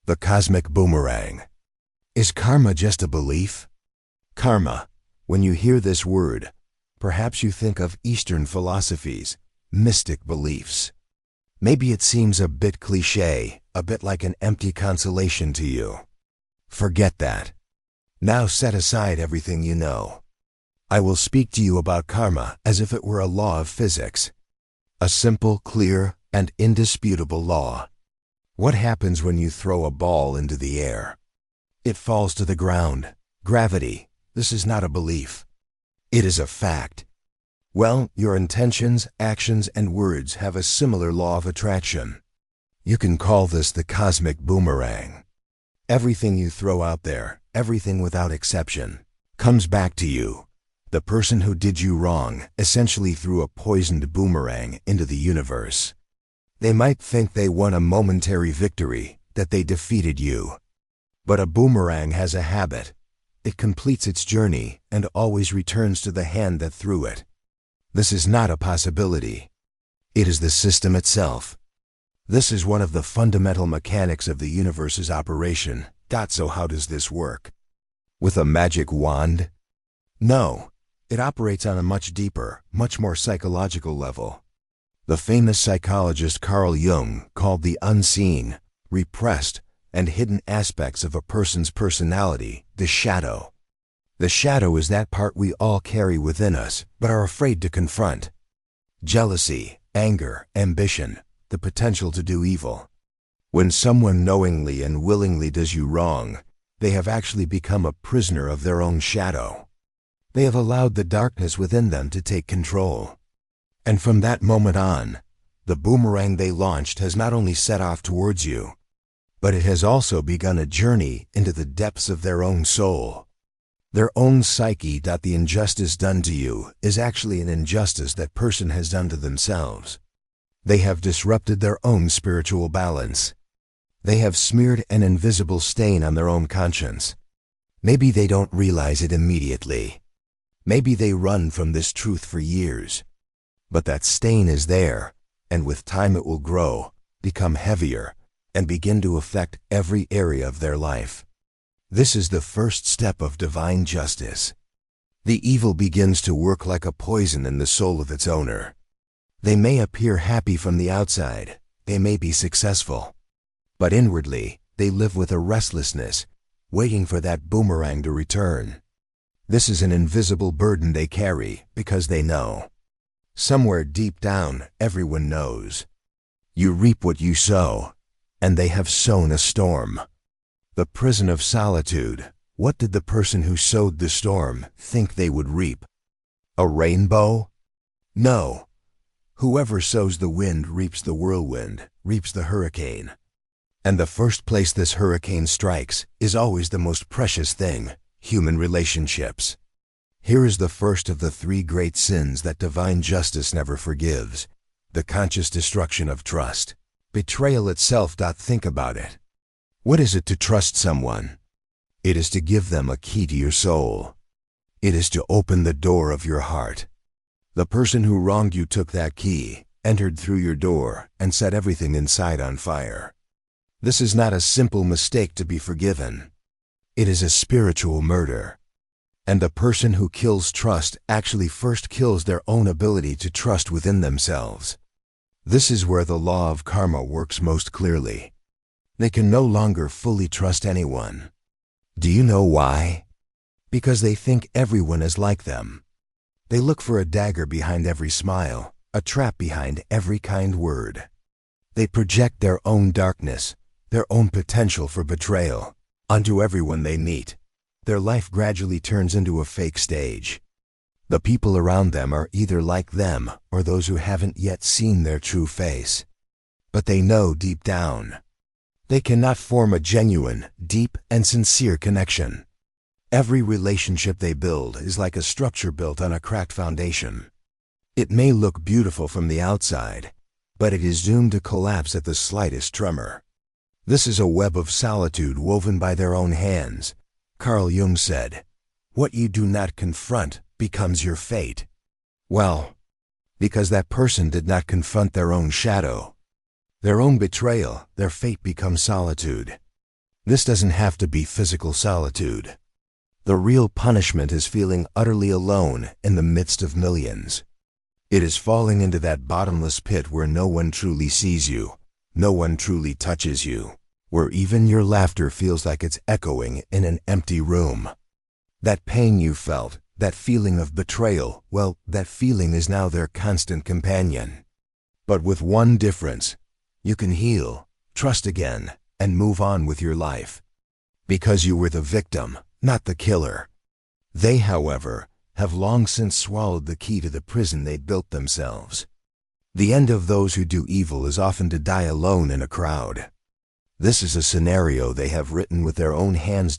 The cosmic boomerang. Is karma just a belief? Karma. When you hear this word, perhaps you think of Eastern philosophies, mystic beliefs. Maybe it seems a bit cliché, a bit like an empty consolation to you. Forget that. Now set aside everything you know. I will speak to you about karma as if it were a law of physics. A simple, clear, and indisputable law. What happens when you throw a ball into the air? It falls to the ground. Gravity. This is not a belief. It is a fact. Well, your intentions, actions, and words have a similar law of attraction. You can call this the cosmic boomerang. Everything you throw out there, everything without exception, comes back to you. The person who did you wrong essentially threw a poisoned boomerang into the universe. They might think they won a momentary victory, that they defeated you. But a boomerang has a habit. It completes its journey and always returns to the hand that threw it. This is not a possibility. It is the system itself. This is one of the fundamental mechanics of the universe's operation. So how does this work? With a magic wand? No. It operates on a much deeper, much more psychological level. The famous psychologist Carl Jung called the unseen, repressed, and hidden aspects of a person's personality the shadow. The shadow is that part we all carry within us, but are afraid to confront. Jealousy, anger, ambition, the potential to do evil. When someone knowingly and willingly does you wrong, they have actually become a prisoner of their own shadow. They have allowed the darkness within them to take control. And from that moment on, the boomerang they launched has not only set off towards you, but it has also begun a journey into the depths of their own soul. Their own psyche. The injustice done to you is actually an injustice that person has done to themselves. They have disrupted their own spiritual balance. They have smeared an invisible stain on their own conscience. Maybe they don't realize it immediately. Maybe they run from this truth for years. But that stain is there, and with time it will grow, become heavier, and begin to affect every area of their life. This is the first step of divine justice. The evil begins to work like a poison in the soul of its owner. They may appear happy from the outside, they may be successful, but inwardly they live with a restlessness, waiting for that boomerang to return. This is an invisible burden they carry because they know. Somewhere deep down, everyone knows. You reap what you sow, and they have sown a storm. The prison of solitude. What did the person who sowed the storm think they would reap? A rainbow? No. Whoever sows the wind reaps the whirlwind, reaps the hurricane. And the first place this hurricane strikes is always the most precious thing, human relationships. Here is the first of the three great sins that divine justice never forgives: the conscious destruction of trust. Betrayal itself. Think about it. What is it to trust someone? It is to give them a key to your soul. It is to open the door of your heart. The person who wronged you took that key, entered through your door, and set everything inside on fire. This is not a simple mistake to be forgiven. It is a spiritual murder. And the person who kills trust actually first kills their own ability to trust within themselves. This is where the law of karma works most clearly. They can no longer fully trust anyone. Do you know why? Because they think everyone is like them. They look for a dagger behind every smile, a trap behind every kind word. They project their own darkness, their own potential for betrayal, onto everyone they meet. Their life gradually turns into a fake stage. The people around them are either like them or those who haven't yet seen their true face. But they know deep down. They cannot form a genuine, deep, and sincere connection. Every relationship they build is like a structure built on a cracked foundation. It may look beautiful from the outside, but it is doomed to collapse at the slightest tremor. This is a web of solitude woven by their own hands. Carl Jung said, "What you do not confront becomes your fate." Well, because that person did not confront their own shadow, their own betrayal, their fate becomes solitude. This doesn't have to be physical solitude. The real punishment is feeling utterly alone in the midst of millions. It is falling into that bottomless pit where no one truly sees you, no one truly touches you, where even your laughter feels like it's echoing in an empty room. That pain you felt, that feeling of betrayal, well, that feeling is now their constant companion. But with one difference: you can heal, trust again, and move on with your life. Because you were the victim, not the killer. They, however, have long since swallowed the key to the prison they built themselves. The end of those who do evil is often to die alone in a crowd. This is a scenario they have written with their own hands.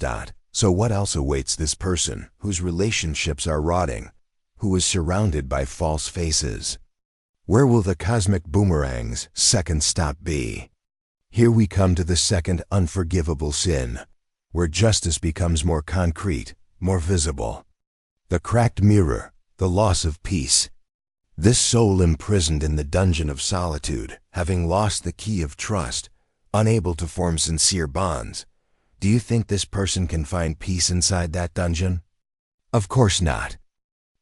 So what else awaits this person whose relationships are rotting, who is surrounded by false faces? Where will the cosmic boomerang's second stop be? Here we come to the second unforgivable sin, where justice becomes more concrete, more visible. The cracked mirror, the loss of peace. This soul imprisoned in the dungeon of solitude, having lost the key of trust, unable to form sincere bonds. Do you think this person can find peace inside that dungeon? Of course not.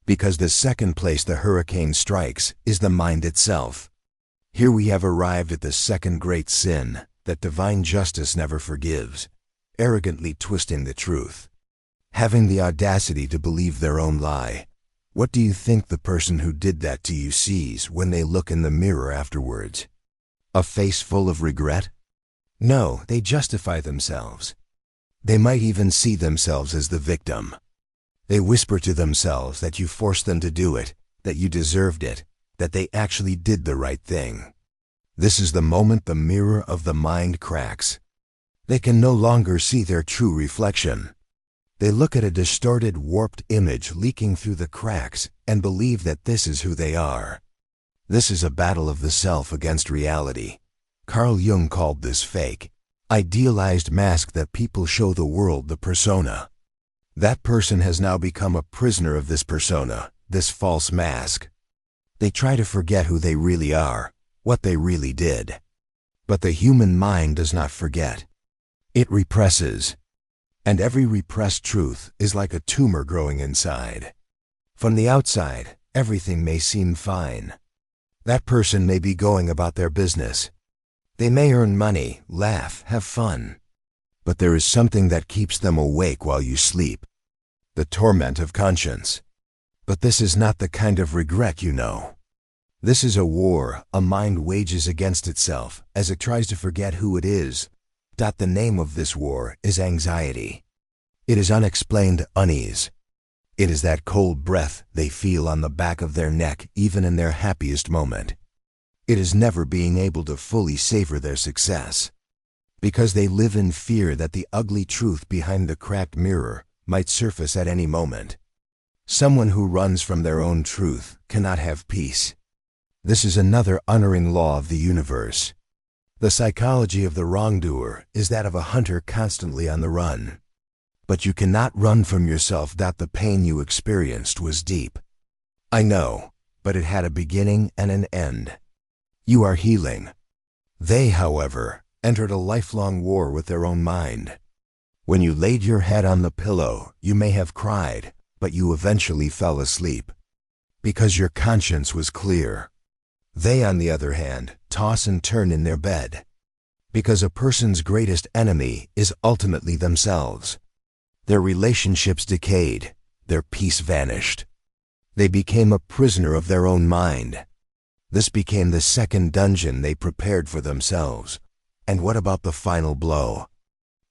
Because the second place the hurricane strikes is the mind itself. Here we have arrived at the second great sin that divine justice never forgives: arrogantly twisting the truth. Having the audacity to believe their own lie. What do you think the person who did that to you sees when they look in the mirror afterwards? A face full of regret? No, they justify themselves. They might even see themselves as the victim. They whisper to themselves that you forced them to do it, that you deserved it, that they actually did the right thing. This is the moment the mirror of the mind cracks. They can no longer see their true reflection. They look at a distorted, warped image leaking through the cracks and believe that this is who they are. This is a battle of the self against reality. Carl Jung called this fake, idealized mask that people show the world, the persona. That person has now become a prisoner of this persona, this false mask. They try to forget who they really are, what they really did. But the human mind does not forget. It represses. And every repressed truth is like a tumor growing inside. From the outside, everything may seem fine. That person may be going about their business. They may earn money, laugh, have fun. But there is something that keeps them awake while you sleep. The torment of conscience. But this is not the kind of regret you know. This is a war a mind wages against itself as it tries to forget who it is. The name of this war is anxiety. It is unexplained unease. It is that cold breath they feel on the back of their neck even in their happiest moment. It is never being able to fully savor their success. Because they live in fear that the ugly truth behind the cracked mirror might surface at any moment. Someone who runs from their own truth cannot have peace. This is another unerring law of the universe. The psychology of the wrongdoer is that of a hunter constantly on the run. But you cannot run from yourself. The pain you experienced was deep. I know, but it had a beginning and an end. You are healing. They, however, entered a lifelong war with their own mind. When you laid your head on the pillow, you may have cried, but you eventually fell asleep. Because your conscience was clear. They, on the other hand, toss and turn in their bed. Because a person's greatest enemy is ultimately themselves. Their relationships decayed, their peace vanished. They became a prisoner of their own mind. This became the second dungeon they prepared for themselves. And what about the final blow?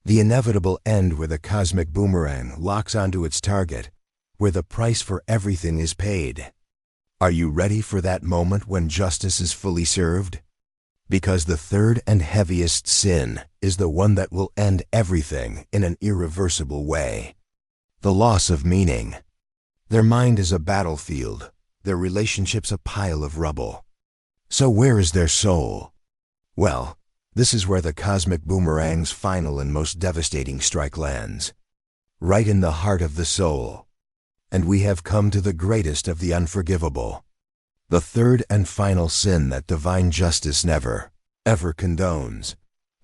The inevitable end where the cosmic boomerang locks onto its target, where the price for everything is paid. Are you ready for that moment when justice is fully served? Because the third and heaviest sin is the one that will end everything in an irreversible way. The loss of meaning. Their mind is a battlefield, their relationships a pile of rubble. So where is their soul? Well, this is where the cosmic boomerang's final and most devastating strike lands. Right in the heart of the soul. And we have come to the greatest of the unforgivable. The third and final sin that divine justice never, ever condones.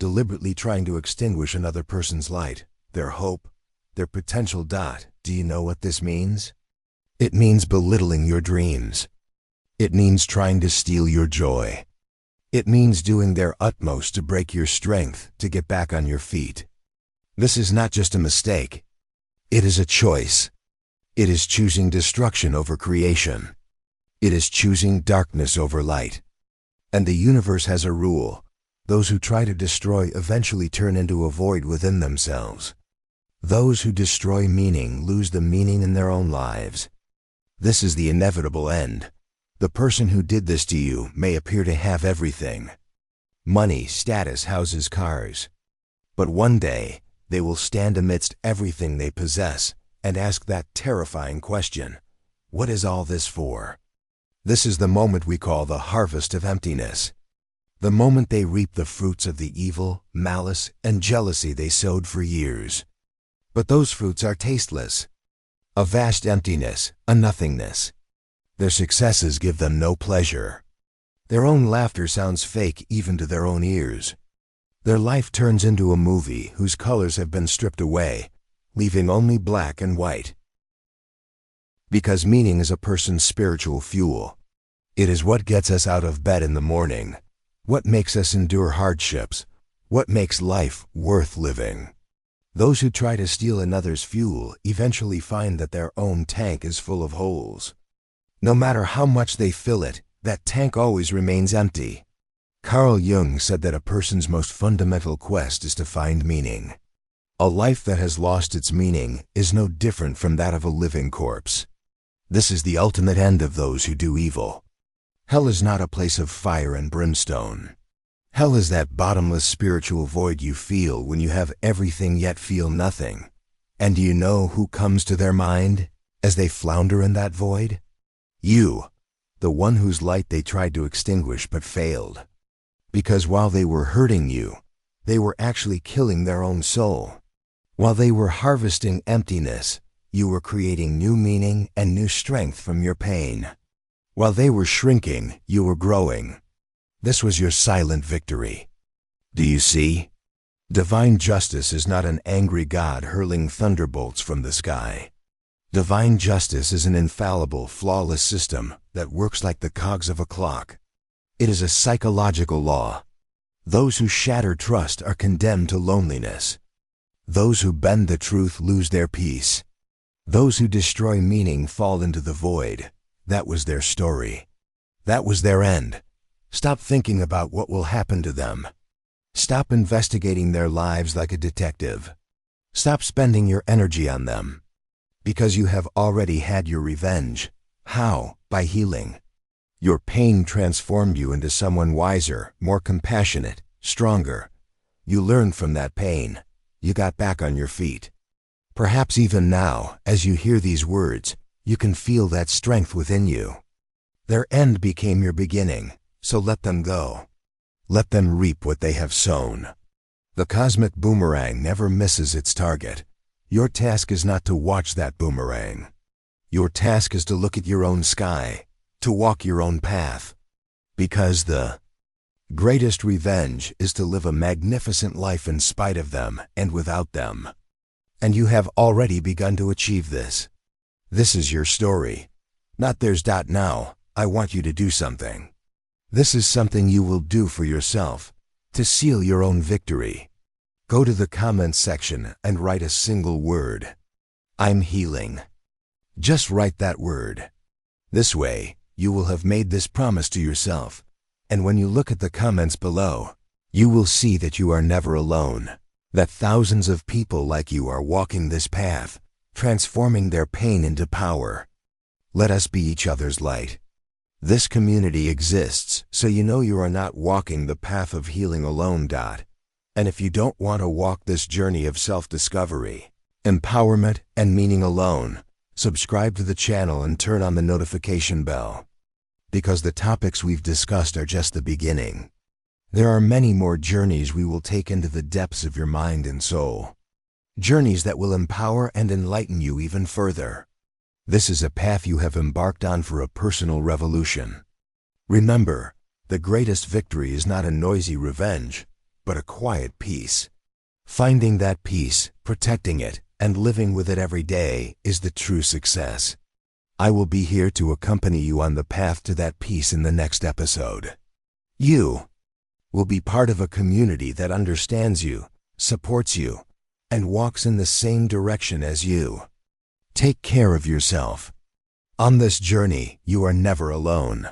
deliberately trying to extinguish another person's light, their hope, their potential. Do you know what this means? It means belittling your dreams. It means trying to steal your joy. It means doing their utmost to break your strength to get back on your feet. This is not just a mistake. It is a choice. It is choosing destruction over creation. It is choosing darkness over light. And the universe has a rule. Those who try to destroy eventually turn into a void within themselves. Those who destroy meaning lose the meaning in their own lives. This is the inevitable end. The person who did this to you may appear to have everything: money, status, houses, cars. But one day, they will stand amidst everything they possess and ask that terrifying question: what is all this for? This is the moment we call the harvest of emptiness. The moment they reap the fruits of the evil, malice, and jealousy they sowed for years. But those fruits are tasteless. A vast emptiness, a nothingness. Their successes give them no pleasure. Their own laughter sounds fake even to their own ears. Their life turns into a movie whose colors have been stripped away, leaving only black and white. Because meaning is a person's spiritual fuel. It is what gets us out of bed in the morning, what makes us endure hardships, what makes life worth living. Those who try to steal another's fuel eventually find that their own tank is full of holes. No matter how much they fill it, that tank always remains empty. Carl Jung said that a person's most fundamental quest is to find meaning. A life that has lost its meaning is no different from that of a living corpse. This is the ultimate end of those who do evil. Hell is not a place of fire and brimstone. Hell is that bottomless spiritual void you feel when you have everything yet feel nothing. And do you know who comes to their mind as they flounder in that void? You, the one whose light they tried to extinguish but failed. Because while they were hurting you, they were actually killing their own soul. While they were harvesting emptiness, you were creating new meaning and new strength from your pain. While they were shrinking, you were growing. This was your silent victory. Do you see? Divine justice is not an angry God hurling thunderbolts from the sky. Divine justice is an infallible, flawless system that works like the cogs of a clock. It is a psychological law. Those who shatter trust are condemned to loneliness. Those who bend the truth lose their peace. Those who destroy meaning fall into the void. That was their story. That was their end. Stop thinking about what will happen to them. Stop investigating their lives like a detective. Stop spending your energy on them. Because you have already had your revenge. How? By healing. Your pain transformed you into someone wiser, more compassionate, stronger. You learned from that pain. You got back on your feet. Perhaps even now, as you hear these words, you can feel that strength within you. Their end became your beginning, so let them go. Let them reap what they have sown. The cosmic boomerang never misses its target. Your task is not to watch that boomerang. Your task is to look at your own sky, to walk your own path. Because the greatest revenge is to live a magnificent life in spite of them and without them. And you have already begun to achieve this. This is your story. Not theirs. Now, I want you to do something. This is something you will do for yourself, to seal your own victory. Go to the comments section and write a single word. I'm healing. Just write that word. This way, you will have made this promise to yourself, and when you look at the comments below, you will see that you are never alone, that thousands of people like you are walking this path, transforming their pain into power. Let us be each other's light. This community exists so you know you are not walking the path of healing alone. And if you don't want to walk this journey of self-discovery, empowerment, and meaning alone, subscribe to the channel and turn on the notification bell. Because the topics we've discussed are just the beginning. There are many more journeys we will take into the depths of your mind and soul. Journeys that will empower and enlighten you even further. This is a path you have embarked on for a personal revolution. Remember, the greatest victory is not a noisy revenge. but a quiet peace. Finding that peace, protecting it, and living with it every day is the true success. I will be here to accompany you on the path to that peace in the next episode. You will be part of a community that understands you, supports you, and walks in the same direction as you. Take care of yourself. On this journey, you are never alone.